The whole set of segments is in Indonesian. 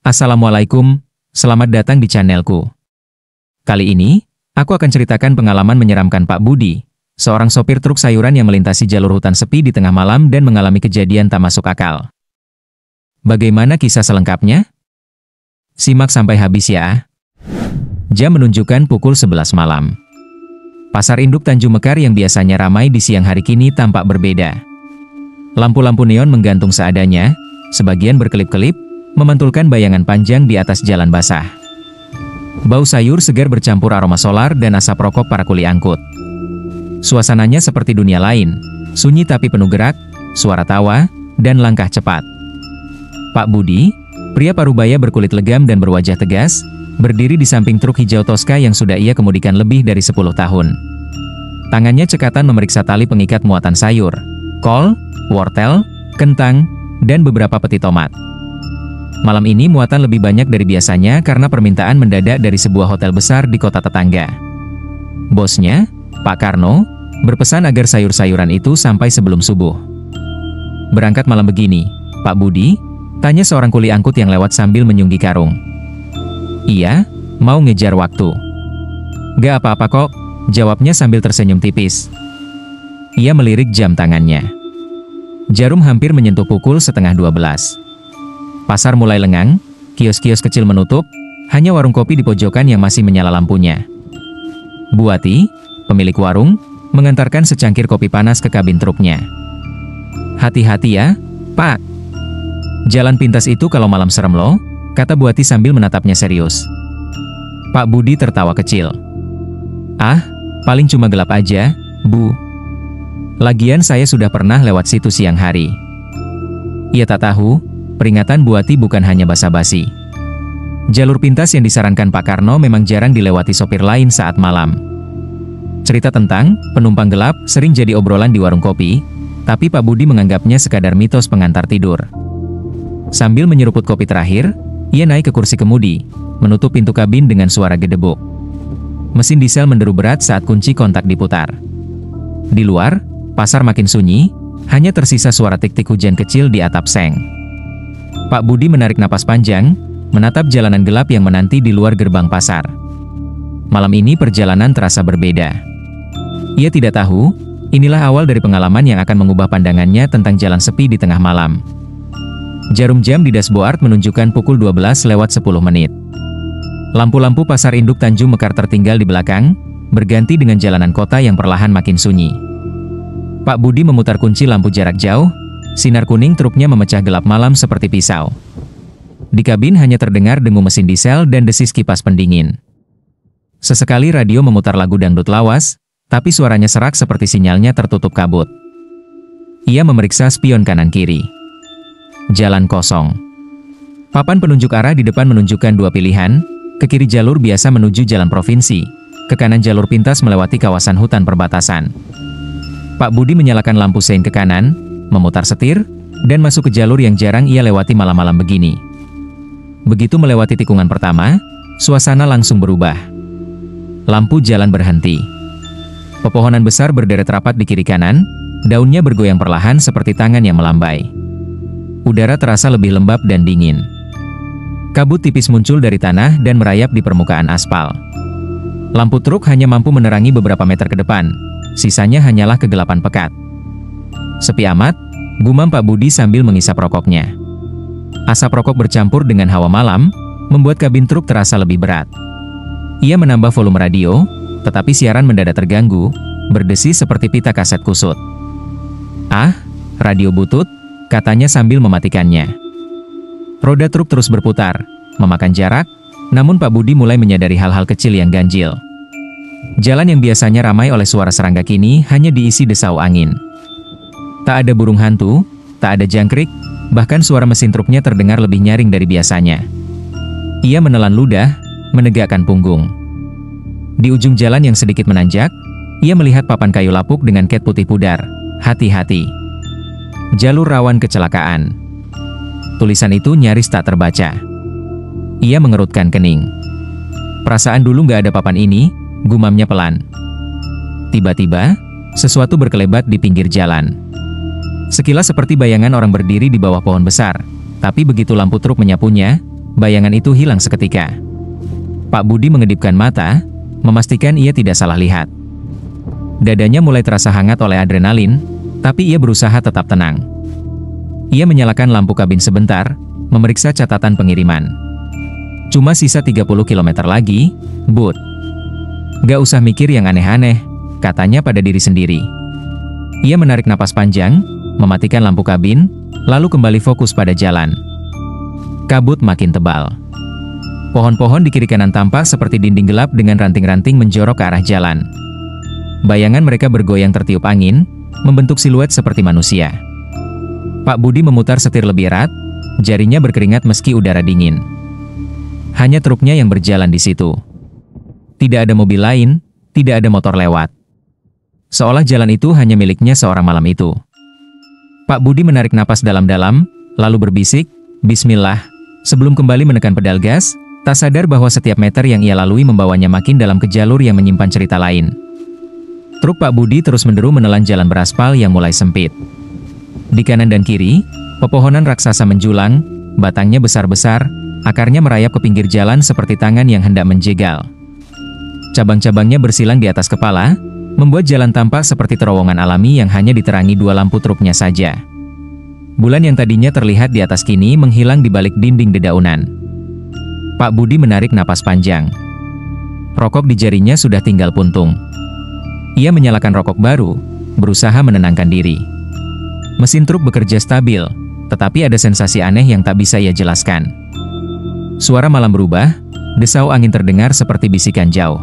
Assalamualaikum, selamat datang di channelku. Kali ini, aku akan ceritakan pengalaman menyeramkan Pak Budi, seorang sopir truk sayuran yang melintasi jalur hutan sepi di tengah malam dan mengalami kejadian tak masuk akal. Bagaimana kisah selengkapnya? Simak sampai habis ya. Jam menunjukkan pukul 11 malam. Pasar induk Tanjung Mekar yang biasanya ramai di siang hari kini tampak berbeda. Lampu-lampu neon menggantung seadanya, sebagian berkelip-kelip, memantulkan bayangan panjang di atas jalan basah. Bau sayur segar bercampur aroma solar dan asap rokok para kuli angkut. Suasananya seperti dunia lain, sunyi tapi penuh gerak, suara tawa, dan langkah cepat. Pak Budi, pria parubaya berkulit legam dan berwajah tegas, berdiri di samping truk hijau Tosca yang sudah ia kemudikan lebih dari 10 tahun. Tangannya cekatan memeriksa tali pengikat muatan sayur, kol, wortel, kentang, dan beberapa peti tomat. Malam ini muatan lebih banyak dari biasanya karena permintaan mendadak dari sebuah hotel besar di kota tetangga. Bosnya, Pak Karno, berpesan agar sayur-sayuran itu sampai sebelum subuh. Berangkat malam begini, Pak Budi? Tanya seorang kuli angkut yang lewat sambil menyunggi karung. Iya, mau ngejar waktu. Gak apa-apa kok, jawabnya sambil tersenyum tipis. Ia melirik jam tangannya. Jarum hampir menyentuh pukul 11:30. Pasar mulai lengang, kios-kios kecil menutup, hanya warung kopi di pojokan yang masih menyala lampunya. Buati, pemilik warung, mengantarkan secangkir kopi panas ke kabin truknya. Hati-hati ya, Pak. Jalan pintas itu kalau malam serem loh, kata Buati sambil menatapnya serius. Pak Budi tertawa kecil. Ah, paling cuma gelap aja, Bu. Lagian saya sudah pernah lewat situ siang hari. Ia tak tahu, peringatan Buati bukan hanya basa-basi. Jalur pintas yang disarankan Pak Karno memang jarang dilewati sopir lain saat malam. Cerita tentang penumpang gelap sering jadi obrolan di warung kopi, tapi Pak Budi menganggapnya sekadar mitos pengantar tidur. Sambil menyeruput kopi terakhir, ia naik ke kursi kemudi, menutup pintu kabin dengan suara gedebuk. Mesin diesel menderu berat saat kunci kontak diputar. Di luar, pasar makin sunyi, hanya tersisa suara tik-tik hujan kecil di atap seng. Pak Budi menarik napas panjang, menatap jalanan gelap yang menanti di luar gerbang pasar. Malam ini perjalanan terasa berbeda. Ia tidak tahu, inilah awal dari pengalaman yang akan mengubah pandangannya tentang jalan sepi di tengah malam. Jarum jam di dashboard menunjukkan pukul 12:10. Lampu-lampu pasar induk Tanjung Mekar tertinggal di belakang, berganti dengan jalanan kota yang perlahan makin sunyi. Pak Budi memutar kunci lampu jarak jauh, sinar kuning truknya memecah gelap malam seperti pisau. Di kabin hanya terdengar dengung mesin diesel dan desis kipas pendingin. Sesekali radio memutar lagu dangdut lawas, tapi suaranya serak seperti sinyalnya tertutup kabut. Ia memeriksa spion kanan-kiri. Jalan kosong. Papan penunjuk arah di depan menunjukkan dua pilihan, ke kiri jalur biasa menuju jalan provinsi, ke kanan jalur pintas melewati kawasan hutan perbatasan. Pak Budi menyalakan lampu sein ke kanan, memutar setir, dan masuk ke jalur yang jarang ia lewati malam-malam begini. Begitu melewati tikungan pertama, suasana langsung berubah. Lampu jalan berhenti. Pepohonan besar berderet rapat di kiri kanan, daunnya bergoyang perlahan seperti tangan yang melambai. Udara terasa lebih lembab dan dingin. Kabut tipis muncul dari tanah dan merayap di permukaan aspal. Lampu truk hanya mampu menerangi beberapa meter ke depan, sisanya hanyalah kegelapan pekat. Sepi amat, gumam Pak Budi sambil mengisap rokoknya. Asap rokok bercampur dengan hawa malam, membuat kabin truk terasa lebih berat. Ia menambah volume radio, tetapi siaran mendadak terganggu, berdesi seperti pita kaset kusut. Ah, radio butut, katanya sambil mematikannya. Roda truk terus berputar, memakan jarak, namun Pak Budi mulai menyadari hal-hal kecil yang ganjil. Jalan yang biasanya ramai oleh suara serangga kini hanya diisi desau angin. Tak ada burung hantu, tak ada jangkrik, bahkan suara mesin truknya terdengar lebih nyaring dari biasanya. Ia menelan ludah, menegakkan punggung. Di ujung jalan yang sedikit menanjak, ia melihat papan kayu lapuk dengan cat putih pudar. Hati-hati. Jalur rawan kecelakaan. Tulisan itu nyaris tak terbaca. Ia mengerutkan kening. Perasaan dulu nggak ada papan ini, gumamnya pelan. Tiba-tiba, sesuatu berkelebat di pinggir jalan. Sekilas seperti bayangan orang berdiri di bawah pohon besar, tapi begitu lampu truk menyapunya, bayangan itu hilang seketika. Pak Budi mengedipkan mata, memastikan ia tidak salah lihat. Dadanya mulai terasa hangat oleh adrenalin, tapi ia berusaha tetap tenang. Ia menyalakan lampu kabin sebentar, memeriksa catatan pengiriman. Cuma sisa 30 km lagi, Bud. Gak usah mikir yang aneh-aneh, katanya pada diri sendiri. Ia menarik napas panjang, mematikan lampu kabin, lalu kembali fokus pada jalan. Kabut makin tebal. Pohon-pohon di kiri kanan tampak seperti dinding gelap dengan ranting-ranting menjorok ke arah jalan. Bayangan mereka bergoyang tertiup angin, membentuk siluet seperti manusia. Pak Budi memutar setir lebih erat, jarinya berkeringat meski udara dingin. Hanya truknya yang berjalan di situ. Tidak ada mobil lain, tidak ada motor lewat. Seolah jalan itu hanya miliknya seorang malam itu. Pak Budi menarik napas dalam-dalam, lalu berbisik, "Bismillah," sebelum kembali menekan pedal gas, tak sadar bahwa setiap meter yang ia lalui membawanya makin dalam ke jalur yang menyimpan cerita lain. Truk Pak Budi terus menderu menelan jalan beraspal yang mulai sempit. Di kanan dan kiri, pepohonan raksasa menjulang, batangnya besar-besar, akarnya merayap ke pinggir jalan seperti tangan yang hendak menjegal. Cabang-cabangnya bersilang di atas kepala, membuat jalan tampak seperti terowongan alami yang hanya diterangi dua lampu truknya saja. Bulan yang tadinya terlihat di atas kini menghilang di balik dinding dedaunan. Pak Budi menarik napas panjang. Rokok di jarinya sudah tinggal puntung. Ia menyalakan rokok baru, berusaha menenangkan diri. Mesin truk bekerja stabil, tetapi ada sensasi aneh yang tak bisa ia jelaskan. Suara malam berubah, desau angin terdengar seperti bisikan jauh.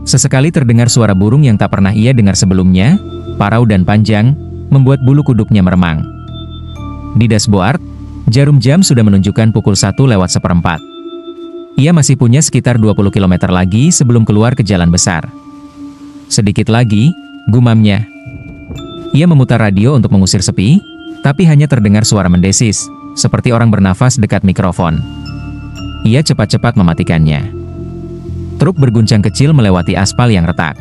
Sesekali terdengar suara burung yang tak pernah ia dengar sebelumnya, parau dan panjang, membuat bulu kuduknya meremang. Di dashboard, jarum jam sudah menunjukkan pukul 1:01. Ia masih punya sekitar 20 km lagi sebelum keluar ke jalan besar. Sedikit lagi, gumamnya. Ia memutar radio untuk mengusir sepi, tapi hanya terdengar suara mendesis, seperti orang bernafas dekat mikrofon. Ia cepat-cepat mematikannya. Truk berguncang kecil melewati aspal yang retak.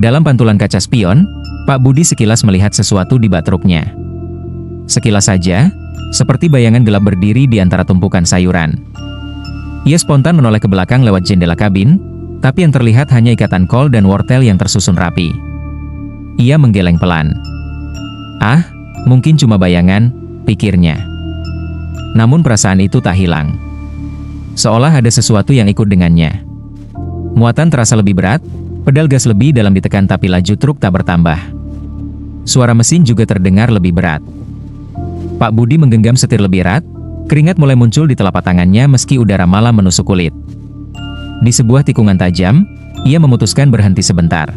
Dalam pantulan kaca spion, Pak Budi sekilas melihat sesuatu di bak truknya. Sekilas saja, seperti bayangan gelap berdiri di antara tumpukan sayuran. Ia spontan menoleh ke belakang lewat jendela kabin, tapi yang terlihat hanya ikatan kol dan wortel yang tersusun rapi. Ia menggeleng pelan. "Ah, mungkin cuma bayangan," pikirnya. Namun perasaan itu tak hilang. Seolah ada sesuatu yang ikut dengannya. Muatan terasa lebih berat, pedal gas lebih dalam ditekan tapi laju truk tak bertambah. Suara mesin juga terdengar lebih berat. Pak Budi menggenggam setir lebih erat, keringat mulai muncul di telapak tangannya meski udara malam menusuk kulit. Di sebuah tikungan tajam, ia memutuskan berhenti sebentar.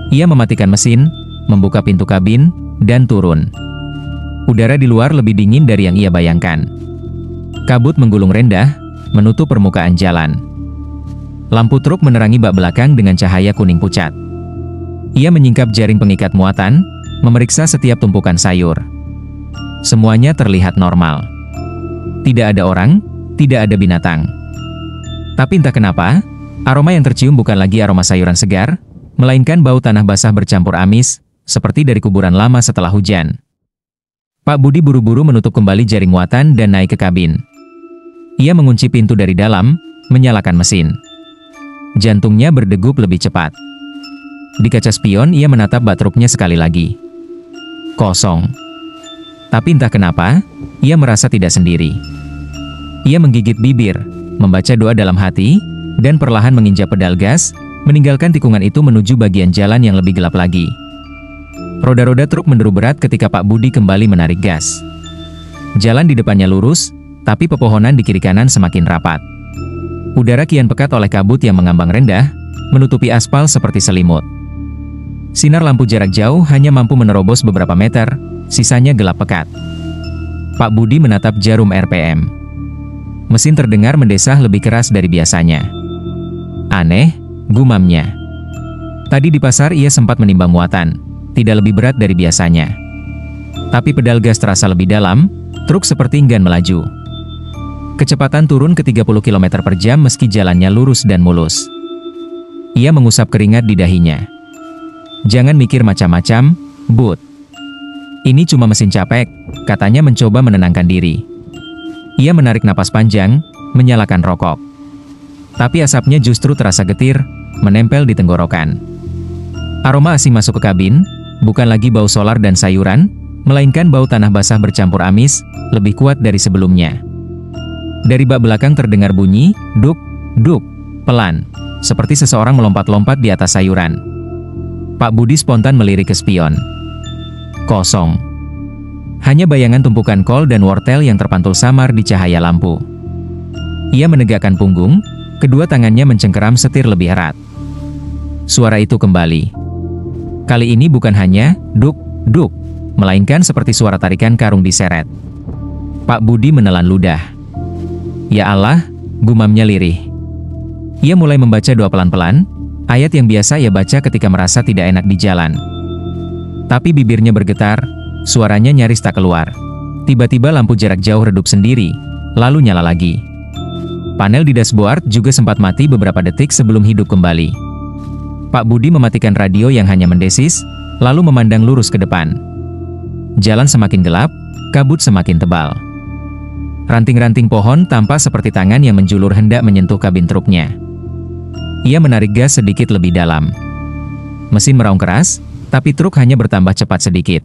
Ia mematikan mesin, membuka pintu kabin, dan turun. Udara di luar lebih dingin dari yang ia bayangkan. Kabut menggulung rendah, menutup permukaan jalan. Lampu truk menerangi bak belakang dengan cahaya kuning pucat. Ia menyingkap jaring pengikat muatan, memeriksa setiap tumpukan sayur. Semuanya terlihat normal. Tidak ada orang, tidak ada binatang. Tapi entah kenapa, aroma yang tercium bukan lagi aroma sayuran segar, melainkan bau tanah basah bercampur amis, seperti dari kuburan lama setelah hujan. Pak Budi buru-buru menutup kembali jaring muatan dan naik ke kabin. Ia mengunci pintu dari dalam, menyalakan mesin. Jantungnya berdegup lebih cepat. Di kaca spion ia menatap bak truknya sekali lagi. Kosong. Tapi entah kenapa, ia merasa tidak sendiri. Ia menggigit bibir, membaca doa dalam hati, dan perlahan menginjak pedal gas, meninggalkan tikungan itu menuju bagian jalan yang lebih gelap lagi. Roda-roda truk menderu berat ketika Pak Budi kembali menarik gas. Jalan di depannya lurus, tapi pepohonan di kiri kanan semakin rapat. Udara kian pekat oleh kabut yang mengambang rendah, menutupi aspal seperti selimut. Sinar lampu jarak jauh hanya mampu menerobos beberapa meter, sisanya gelap pekat. Pak Budi menatap jarum RPM. Mesin terdengar mendesah lebih keras dari biasanya. Aneh, gumamnya. Tadi di pasar ia sempat menimbang muatan, tidak lebih berat dari biasanya. Tapi pedal gas terasa lebih dalam, truk seperti enggan melaju. Kecepatan turun ke 30 km per jam meski jalannya lurus dan mulus. Ia mengusap keringat di dahinya. Jangan mikir macam-macam, Bud. Ini cuma mesin capek, katanya mencoba menenangkan diri. Ia menarik napas panjang, menyalakan rokok. Tapi asapnya justru terasa getir, menempel di tenggorokan. Aroma asing masuk ke kabin, bukan lagi bau solar dan sayuran, melainkan bau tanah basah bercampur amis, lebih kuat dari sebelumnya. Dari bak belakang terdengar bunyi, duk, duk, pelan, seperti seseorang melompat-lompat di atas sayuran. Pak Budi spontan melirik ke spion. Kosong. Hanya bayangan tumpukan kol dan wortel yang terpantul samar di cahaya lampu. Ia menegakkan punggung, kedua tangannya mencengkeram setir lebih erat. Suara itu kembali. Kali ini bukan hanya duk, duk, melainkan seperti suara tarikan karung diseret. Pak Budi menelan ludah. Ya Allah, gumamnya lirih. Ia mulai membaca doa pelan-pelan, ayat yang biasa ia baca ketika merasa tidak enak di jalan. Tapi bibirnya bergetar, suaranya nyaris tak keluar. Tiba-tiba lampu jarak jauh redup sendiri, lalu nyala lagi. Panel di dashboard juga sempat mati beberapa detik sebelum hidup kembali. Pak Budi mematikan radio yang hanya mendesis, lalu memandang lurus ke depan. Jalan semakin gelap, kabut semakin tebal. Ranting-ranting pohon tampak seperti tangan yang menjulur hendak menyentuh kabin truknya. Ia menarik gas sedikit lebih dalam. Mesin meraung keras, tapi truk hanya bertambah cepat sedikit.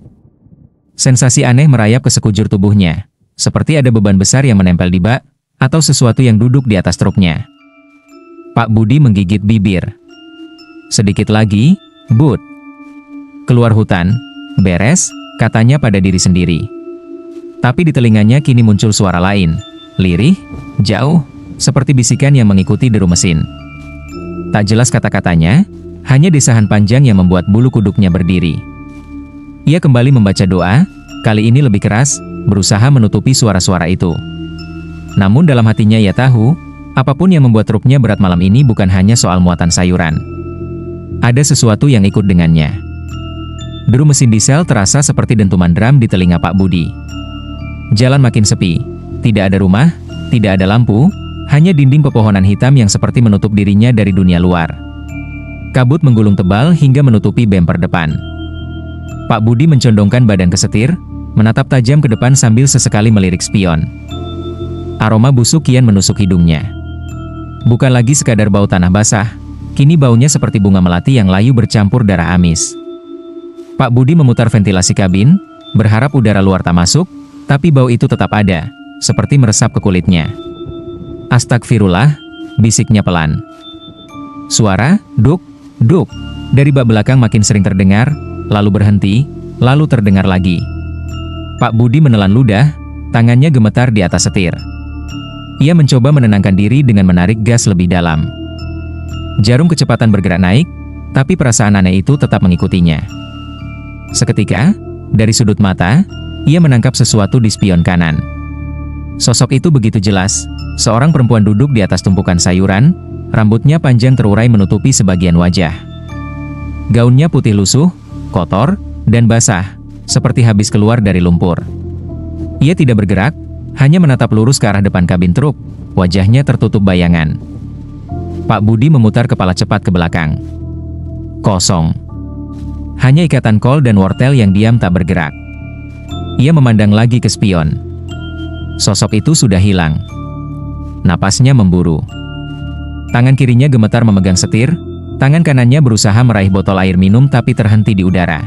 Sensasi aneh merayap ke sekujur tubuhnya, seperti ada beban besar yang menempel di bak, atau sesuatu yang duduk di atas truknya. Pak Budi menggigit bibir. Sedikit lagi, but. Keluar hutan, beres, katanya pada diri sendiri. Tapi di telinganya kini muncul suara lain, lirih, jauh, seperti bisikan yang mengikuti deru mesin. Tak jelas kata-katanya, hanya desahan panjang yang membuat bulu kuduknya berdiri. Ia kembali membaca doa, kali ini lebih keras, berusaha menutupi suara-suara itu. Namun dalam hatinya ia tahu, apapun yang membuat truknya berat malam ini bukan hanya soal muatan sayuran. Ada sesuatu yang ikut dengannya. Deru mesin diesel terasa seperti dentuman drum di telinga Pak Budi. Jalan makin sepi, tidak ada rumah, tidak ada lampu, hanya dinding pepohonan hitam yang seperti menutup dirinya dari dunia luar. Kabut menggulung tebal hingga menutupi bemper depan. Pak Budi mencondongkan badan ke setir, menatap tajam ke depan sambil sesekali melirik spion. Aroma busuk kian menusuk hidungnya. Bukan lagi sekadar bau tanah basah, kini baunya seperti bunga melati yang layu bercampur darah amis. Pak Budi memutar ventilasi kabin, berharap udara luar tak masuk, tapi bau itu tetap ada, seperti meresap ke kulitnya. Astagfirullah, bisiknya pelan. Suara, duk, duk, dari bak belakang makin sering terdengar, lalu berhenti, lalu terdengar lagi. Pak Budi menelan ludah, tangannya gemetar di atas setir. Ia mencoba menenangkan diri dengan menarik gas lebih dalam. Jarum kecepatan bergerak naik, tapi perasaan aneh itu tetap mengikutinya. Seketika, dari sudut mata, ia menangkap sesuatu di spion kanan. Sosok itu begitu jelas, seorang perempuan duduk di atas tumpukan sayuran, rambutnya panjang terurai menutupi sebagian wajah. Gaunnya putih lusuh, kotor, dan basah, seperti habis keluar dari lumpur. Ia tidak bergerak, hanya menatap lurus ke arah depan kabin truk, wajahnya tertutup bayangan. Pak Budi memutar kepala cepat ke belakang. Kosong. Hanya ikatan kol dan wortel yang diam tak bergerak. Ia memandang lagi ke spion. Sosok itu sudah hilang. Napasnya memburu. Tangan kirinya gemetar memegang setir, tangan kanannya berusaha meraih botol air minum tapi terhenti di udara.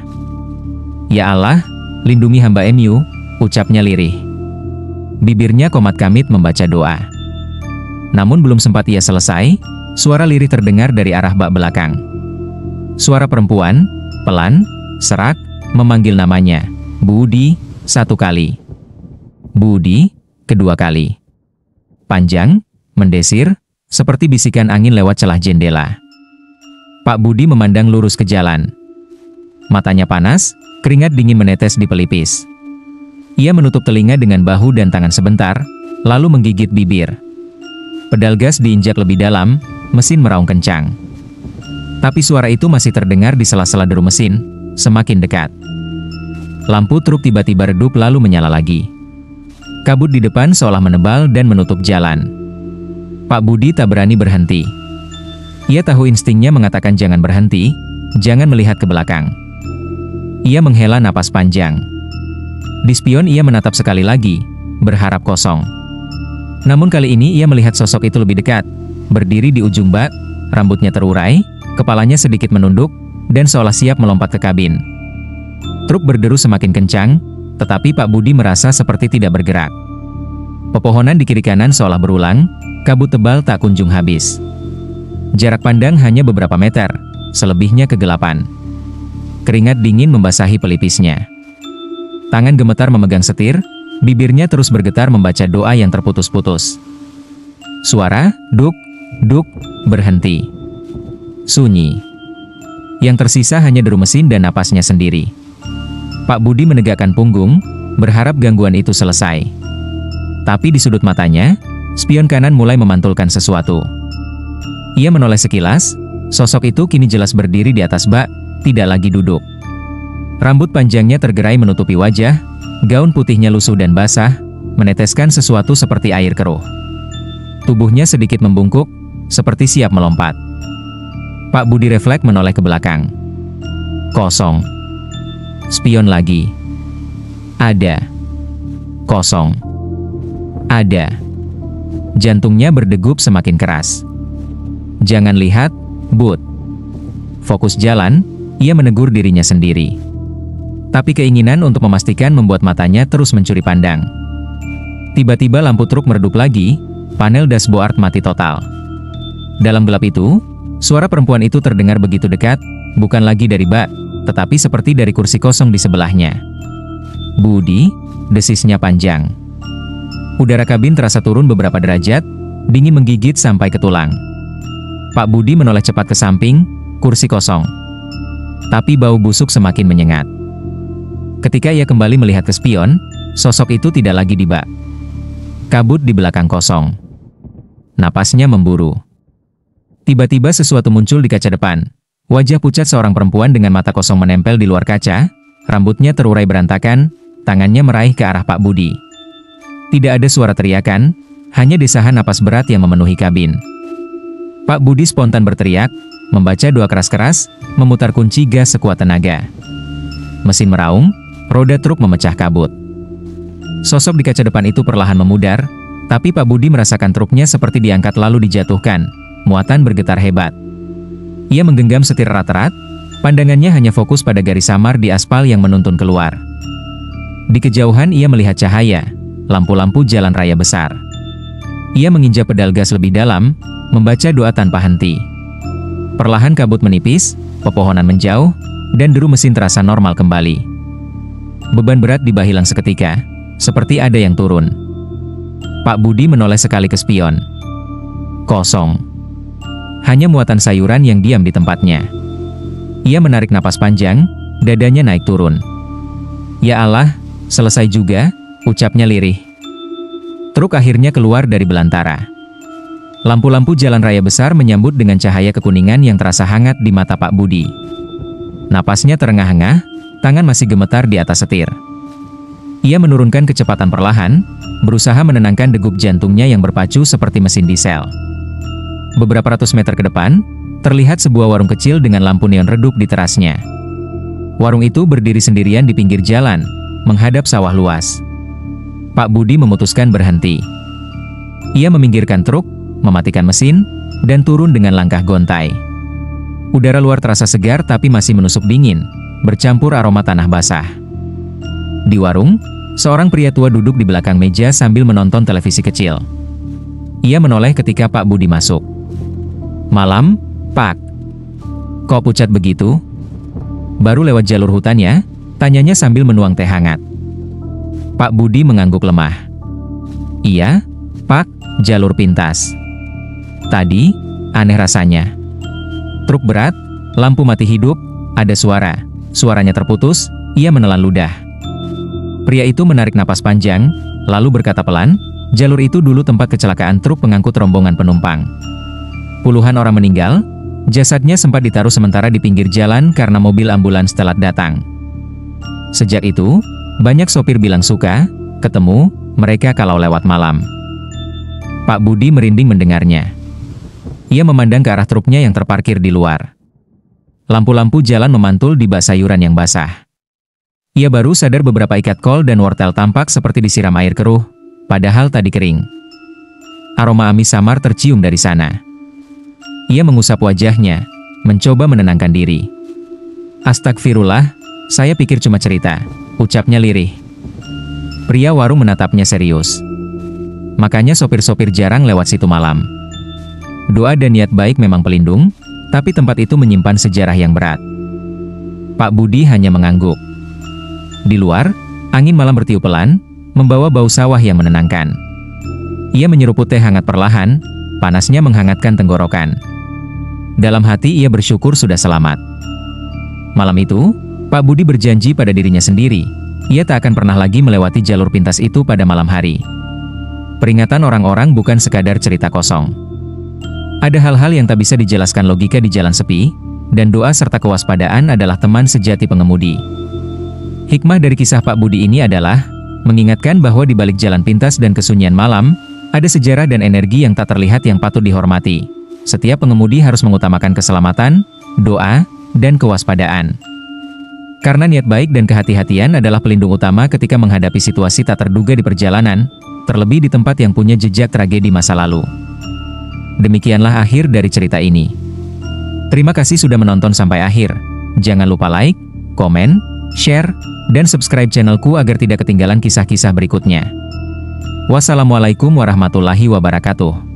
Ya Allah, lindungi hamba MU, ucapnya lirih. Bibirnya komat kamit membaca doa. Namun belum sempat ia selesai, suara lirih terdengar dari arah bak belakang. Suara perempuan, pelan, serak, memanggil namanya. Budi, satu kali. Budi, kedua kali. Panjang, mendesir, seperti bisikan angin lewat celah jendela. Pak Budi memandang lurus ke jalan. Matanya panas, keringat dingin menetes di pelipis. Ia menutup telinga dengan bahu dan tangan sebentar, lalu menggigit bibir. Pedal gas diinjak lebih dalam, mesin meraung kencang. Tapi suara itu masih terdengar di sela-sela deru mesin, semakin dekat. Lampu truk tiba-tiba redup lalu menyala lagi. Kabut di depan seolah menebal dan menutup jalan. Pak Budi tak berani berhenti. Ia tahu instingnya mengatakan jangan berhenti, jangan melihat ke belakang. Ia menghela napas panjang. Di spion ia menatap sekali lagi, berharap kosong. Namun kali ini ia melihat sosok itu lebih dekat, berdiri di ujung bak, rambutnya terurai, kepalanya sedikit menunduk, dan seolah siap melompat ke kabin. Truk berderu semakin kencang, tetapi Pak Budi merasa seperti tidak bergerak. Pepohonan di kiri kanan seolah berulang, kabut tebal tak kunjung habis. Jarak pandang hanya beberapa meter, selebihnya kegelapan. Keringat dingin membasahi pelipisnya. Tangan gemetar memegang setir, bibirnya terus bergetar membaca doa yang terputus-putus. Suara, duk, duk, berhenti. Sunyi. Yang tersisa hanya deru mesin dan napasnya sendiri. Pak Budi menegakkan punggung, berharap gangguan itu selesai. Tapi di sudut matanya, spion kanan mulai memantulkan sesuatu. Ia menoleh sekilas, sosok itu kini jelas berdiri di atas bak, tidak lagi duduk. Rambut panjangnya tergerai menutupi wajah, gaun putihnya lusuh dan basah, meneteskan sesuatu seperti air keruh. Tubuhnya sedikit membungkuk, seperti siap melompat. Pak Budi refleks menoleh ke belakang. Kosong. Spion lagi. Ada. Kosong. Ada. Jantungnya berdegup semakin keras. Jangan lihat, Bud. Fokus jalan, ia menegur dirinya sendiri. Tapi keinginan untuk memastikan membuat matanya terus mencuri pandang. Tiba-tiba lampu truk meredup lagi, panel dashboard mati total. Dalam gelap itu, suara perempuan itu terdengar begitu dekat, bukan lagi dari bak, tetapi seperti dari kursi kosong di sebelahnya. Budi, desisnya panjang. Udara kabin terasa turun beberapa derajat, dingin menggigit sampai ke tulang. Pak Budi menoleh cepat ke samping, kursi kosong. Tapi bau busuk semakin menyengat. Ketika ia kembali melihat ke spion, sosok itu tidak lagi di bak. Kabut di belakang kosong. Napasnya memburu. Tiba-tiba sesuatu muncul di kaca depan. Wajah pucat seorang perempuan dengan mata kosong menempel di luar kaca, rambutnya terurai berantakan, tangannya meraih ke arah Pak Budi. Tidak ada suara teriakan, hanya desahan napas berat yang memenuhi kabin. Pak Budi spontan berteriak, membaca doa keras-keras, memutar kunci gas sekuat tenaga. Mesin meraung, roda truk memecah kabut. Sosok di kaca depan itu perlahan memudar, tapi Pak Budi merasakan truknya seperti diangkat lalu dijatuhkan, muatan bergetar hebat. Ia menggenggam setir erat-erat, pandangannya hanya fokus pada garis samar di aspal yang menuntun keluar. Di kejauhan ia melihat cahaya, lampu-lampu jalan raya besar. Ia menginjak pedal gas lebih dalam, membaca doa tanpa henti. Perlahan kabut menipis, pepohonan menjauh, dan deru mesin terasa normal kembali. Beban berat di bak hilang seketika, seperti ada yang turun. Pak Budi menoleh sekali ke spion. Kosong. Hanya muatan sayuran yang diam di tempatnya. Ia menarik napas panjang, dadanya naik turun. Ya Allah, selesai juga, ucapnya lirih. Truk akhirnya keluar dari belantara. Lampu-lampu jalan raya besar menyambut dengan cahaya kekuningan yang terasa hangat di mata Pak Budi. Napasnya terengah-engah, tangan masih gemetar di atas setir. Ia menurunkan kecepatan perlahan, berusaha menenangkan degup jantungnya yang berpacu seperti mesin diesel. Beberapa ratus meter ke depan, terlihat sebuah warung kecil dengan lampu neon redup di terasnya. Warung itu berdiri sendirian di pinggir jalan, menghadap sawah luas. Pak Budi memutuskan berhenti. Ia meminggirkan truk, mematikan mesin, dan turun dengan langkah gontai. Udara luar terasa segar tapi masih menusuk dingin, bercampur aroma tanah basah. Di warung, seorang pria tua duduk di belakang meja sambil menonton televisi kecil. Ia menoleh ketika Pak Budi masuk. Malam, Pak. Kok pucat begitu? Baru lewat jalur hutannya, tanyanya sambil menuang teh hangat. Pak Budi mengangguk lemah. Iya, Pak, jalur pintas. Tadi, aneh rasanya. Truk berat, lampu mati hidup, ada suara. Suaranya terputus, ia menelan ludah. Pria itu menarik napas panjang, lalu berkata pelan, jalur itu dulu tempat kecelakaan truk pengangkut rombongan penumpang. Puluhan orang meninggal, jasadnya sempat ditaruh sementara di pinggir jalan karena mobil ambulans telat datang. Sejak itu, banyak sopir bilang suka, ketemu, mereka kalau lewat malam. Pak Budi merinding mendengarnya. Ia memandang ke arah truknya yang terparkir di luar. Lampu-lampu jalan memantul di bak sayuran yang basah. Ia baru sadar beberapa ikat kol dan wortel tampak seperti disiram air keruh, padahal tadi kering. Aroma amis samar tercium dari sana. Ia mengusap wajahnya, mencoba menenangkan diri. Astagfirullah, saya pikir cuma cerita, ucapnya lirih. Pria warung menatapnya serius. Makanya sopir-sopir jarang lewat situ malam. Doa dan niat baik memang pelindung, tapi tempat itu menyimpan sejarah yang berat. Pak Budi hanya mengangguk. Di luar, angin malam bertiup pelan, membawa bau sawah yang menenangkan. Ia menyeruput teh hangat perlahan, panasnya menghangatkan tenggorokan. Dalam hati ia bersyukur sudah selamat. Malam itu, Pak Budi berjanji pada dirinya sendiri, ia tak akan pernah lagi melewati jalur pintas itu pada malam hari. Peringatan orang-orang bukan sekadar cerita kosong. Ada hal-hal yang tak bisa dijelaskan logika di jalan sepi, dan doa serta kewaspadaan adalah teman sejati pengemudi. Hikmah dari kisah Pak Budi ini adalah mengingatkan bahwa di balik jalan pintas dan kesunyian malam, ada sejarah dan energi yang tak terlihat yang patut dihormati. Setiap pengemudi harus mengutamakan keselamatan, doa, dan kewaspadaan. Karena niat baik dan kehati-hatian adalah pelindung utama ketika menghadapi situasi tak terduga di perjalanan, terlebih di tempat yang punya jejak tragedi masa lalu. Demikianlah akhir dari cerita ini. Terima kasih sudah menonton sampai akhir. Jangan lupa like, komen, share, dan subscribe channelku agar tidak ketinggalan kisah-kisah berikutnya. Wassalamualaikum warahmatullahi wabarakatuh.